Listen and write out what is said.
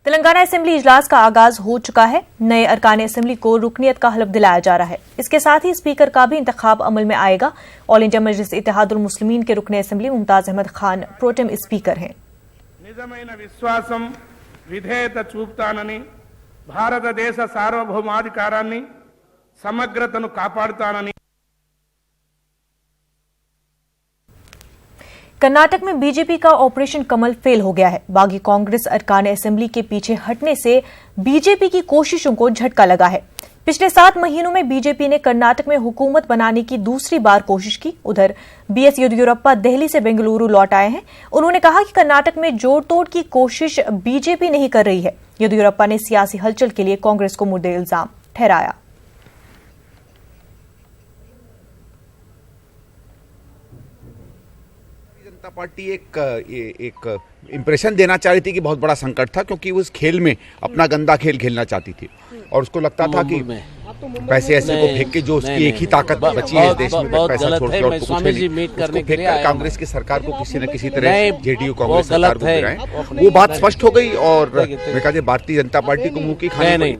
Telangana assembly इजलास का आगाज हो चुका है। नए अरकान असेंबली को रुकनियत का हलफ दिलाया जा रहा है। इसके साथ ही स्पीकर का भी इंतखाब अमल में आएगा। ऑल इंडिया मजलिस इत्तेहादुल मुस्लिमीन के रुकने assembly Mumtaz Ahmed Khan pro tem speaker हैं। నిజమైన విశ్వాసం విధేయత చూపుతానని భారతదేశ సార్వభౌమాధికారాన్ని సమగ్రతను కాపాడుతానని। कर्नाटक में बीजेपी का ऑपरेशन कमल फेल हो गया है। बागी कांग्रेस अरकान असेंबली के पीछे हटने से बीजेपी की कोशिशों को झटका लगा है। पिछले 7 महीनों में बीजेपी ने कर्नाटक में हुकूमत बनाने की दूसरी बार कोशिश की। उधर बीएस येदियुरप्पा दिल्ली से बेंगलुरु लौट आए हैं। उन्होंने कहा कि कर्नाटक में जोड़ तोड़ की कोशिश बीजेपी नहीं कर रही है। येदियुरप्पा ने सियासी हलचल के लिए कांग्रेस को मुद्दे इल्जाम ठहराया। जनता पार्टी एक इंप्रेशन देना चाह रही थी कि बहुत बड़ा संकट था, क्योंकि उस खेल में अपना गंदा खेल खेलना चाहती थी और उसको लगता था कि पैसे ऐसे को फेंक के जो उसकी एक ही ताकत बची है इस देश में, पैसा छोड़ के और कुछ नहीं, उसको फेंक कर कांग्रेस की सरकार को किसी न किसी तरह जेडीयू कांग्रेस सरकार को गिराएं। वो बात स्पष्ट हो गई और मैं कहते भारतीय जनता पार्टी को मुंह की खानी पड़ी।